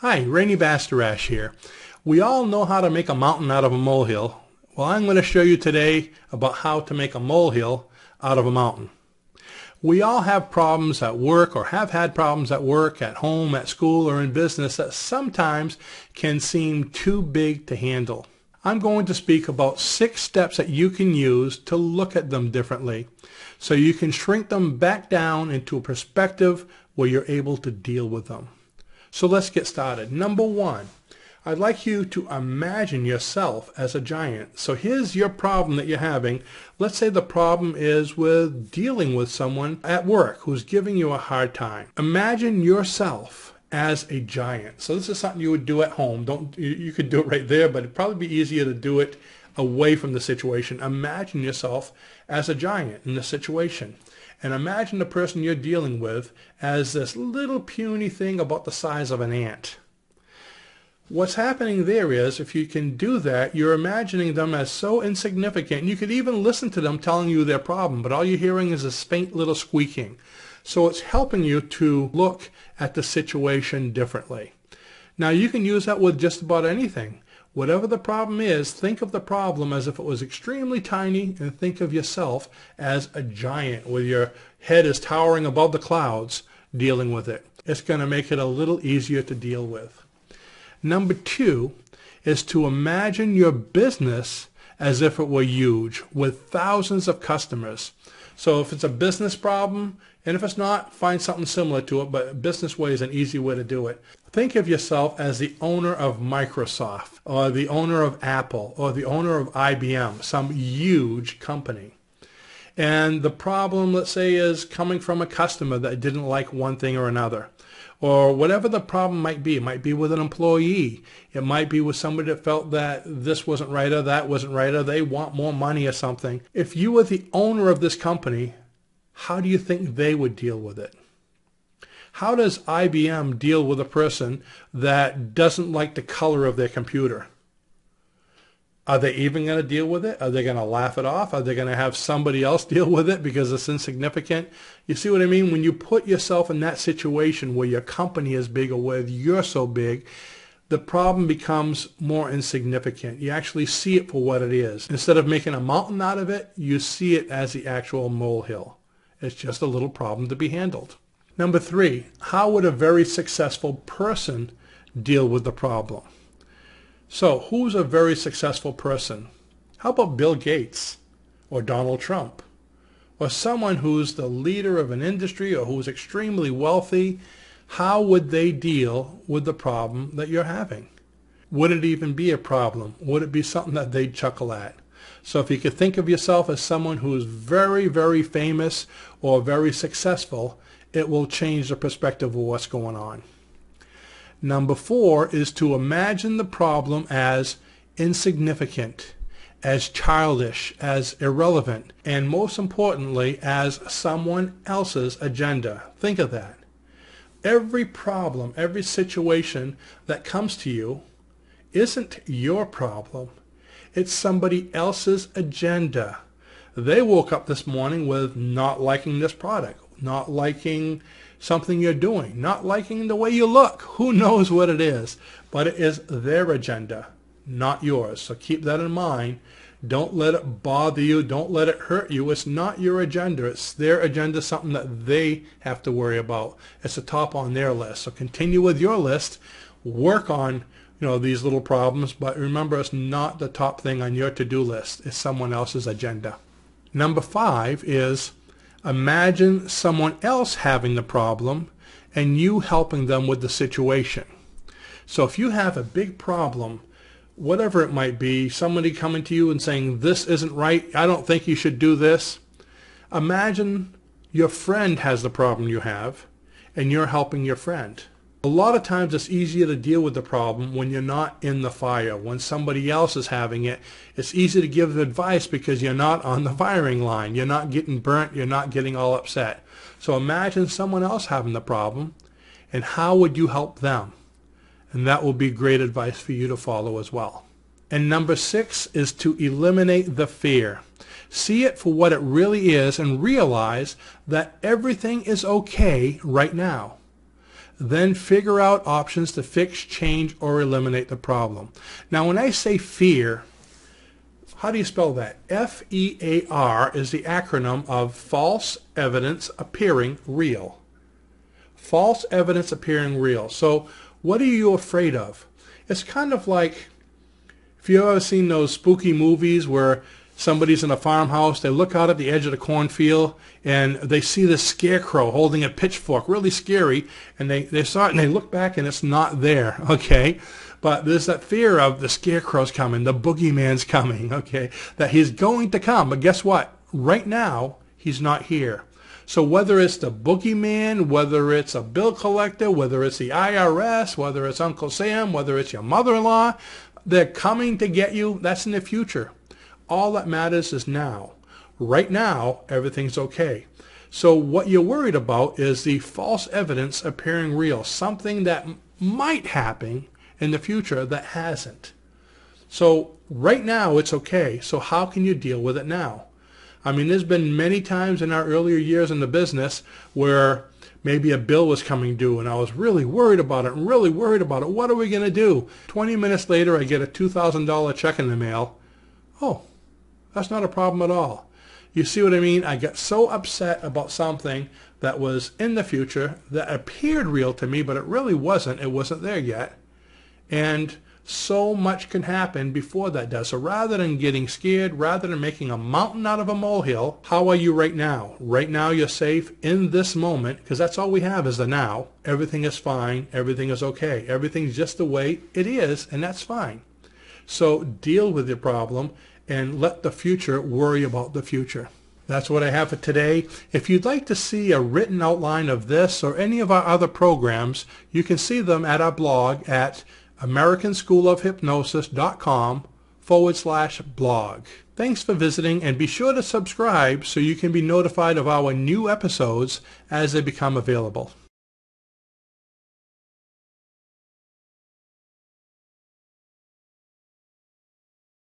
Hi, Rene Bastarache here. We all know how to make a mountain out of a molehill. Well, I'm going to show you today about how to make a molehill out of a mountain. We all have problems at work or have had problems at work, at home, at school, or in business that sometimes can seem too big to handle. I'm going to speak about 6 steps that you can use to look at them differently so you can shrink them back down into a perspective where you're able to deal with them. So let's get started. Number 1, I'd like you to imagine yourself as a giant. So here's your problem that you're having. Let's say the problem is with dealing with someone at work who's giving you a hard time. Imagine yourself as a giant. So this is something you would do at home. You could do it right there, but it'd probably be easier to do it away from the situation. Imagine yourself as a giant in the situation. And imagine the person you're dealing with as this little puny thing about the size of an ant. What's happening there is, if you can do that, you're imagining them as so insignificant. You could even listen to them telling you their problem, but all you're hearing is this faint little squeaking. So it's helping you to look at the situation differently. Now you can use that with just about anything. Whatever the problem is, think of the problem as if it was extremely tiny, and think of yourself as a giant where your head is towering above the clouds dealing with it. It's going to make it a little easier to deal with. Number 2 is to imagine your business as if it were huge with thousands of customers. So if it's a business problem, and if it's not, find something similar to it, but business way is an easy way to do it. Think of yourself as the owner of Microsoft, or the owner of Apple, or the owner of IBM, some huge company. And the problem, let's say, is coming from a customer that didn't like one thing or another. Or whatever the problem might be. It might be with an employee. It might be with somebody that felt that this wasn't right or that wasn't right, or they want more money or something. If you were the owner of this company, how do you think they would deal with it? How does IBM deal with a person that doesn't like the color of their computer? Are they even going to deal with it? Are they going to laugh it off? Are they going to have somebody else deal with it because it's insignificant? You see what I mean? When you put yourself in that situation where your company is big or where you're so big, the problem becomes more insignificant. You actually see it for what it is. Instead of making a mountain out of it, you see it as the actual molehill. It's just a little problem to be handled. Number 3, how would a very successful person deal with the problem? So who's a very successful person? How about Bill Gates or Donald Trump or someone who's the leader of an industry or who's extremely wealthy? How would they deal with the problem that you're having? Would it even be a problem? Would it be something that they'd chuckle at? So if you could think of yourself as someone who's very, very famous or very successful, it will change the perspective of what's going on. Number 4 is to imagine the problem as insignificant, as childish, as irrelevant, and most importantly, as someone else's agenda. Think of that. Every problem, every situation that comes to you isn't your problem. It's somebody else's agenda. They woke up this morning with not liking this product, not liking something you're doing, not liking the way you look. Who knows what it is? But it is their agenda, not yours. So keep that in mind. Don't let it bother you. Don't let it hurt you. It's not your agenda. It's their agenda, something that they have to worry about. It's the top on their list. So continue with your list. Work on these little problems, but remember, it's not the top thing on your to-do list. It's someone else's agenda. Number 5 is imagine someone else having the problem and you helping them with the situation. So if you have a big problem, whatever it might be, somebody coming to you and saying, this isn't right, I don't think you should do this. Imagine your friend has the problem you have and you're helping your friend. A lot of times it's easier to deal with the problem when you're not in the fire. When somebody else is having it, it's easy to give advice because you're not on the firing line. You're not getting burnt. You're not getting all upset. So imagine someone else having the problem, and how would you help them? And that will be great advice for you to follow as well. And number 6 is to eliminate the fear. See it for what it really is and realize that everything is okay right now. then figure out options to fix, change, or eliminate the problem. Now, when I say fear, how do you spell that? F-E-A-R is the acronym of false evidence appearing real. False evidence appearing real. So what are you afraid of? It's kind of like, if you've ever seen those spooky movies where somebody's in a farmhouse, they look out at the edge of the cornfield and they see this scarecrow holding a pitchfork, really scary, and they saw it and they look back and it's not there, okay? But there's that fear of the scarecrow's coming, the boogeyman's coming, okay, that he's going to come. But guess what? Right now, he's not here. So whether it's the boogeyman, whether it's a bill collector, whether it's the IRS, whether it's Uncle Sam, whether it's your mother-in-law, they're coming to get you. That's in the future. All that matters is now. Right now, everything's okay. So what you're worried about is the false evidence appearing real, something that might happen in the future that hasn't. So right now it's okay. So how can you deal with it now? I mean, there's been many times in our earlier years in the business where maybe a bill was coming due and I was really worried about it and really worried about it. What are we going to do? 20 minutes later, I get a $2,000 check in the mail. Oh, that's not a problem at all. You see what I mean? I got so upset about something that was in the future that appeared real to me, but it really wasn't. It wasn't there yet. And so much can happen before that does. So rather than getting scared, rather than making a mountain out of a molehill, how are you right now? Right now you're safe in this moment, because that's all we have is the now. Everything is fine. Everything is okay. Everything's just the way it is, and that's fine. So deal with your problem and let the future worry about the future. That's what I have for today. If you'd like to see a written outline of this or any of our other programs, you can see them at our blog at americanschoolofhypnosis.com/blog. Thanks for visiting, and be sure to subscribe so you can be notified of our new episodes as they become available.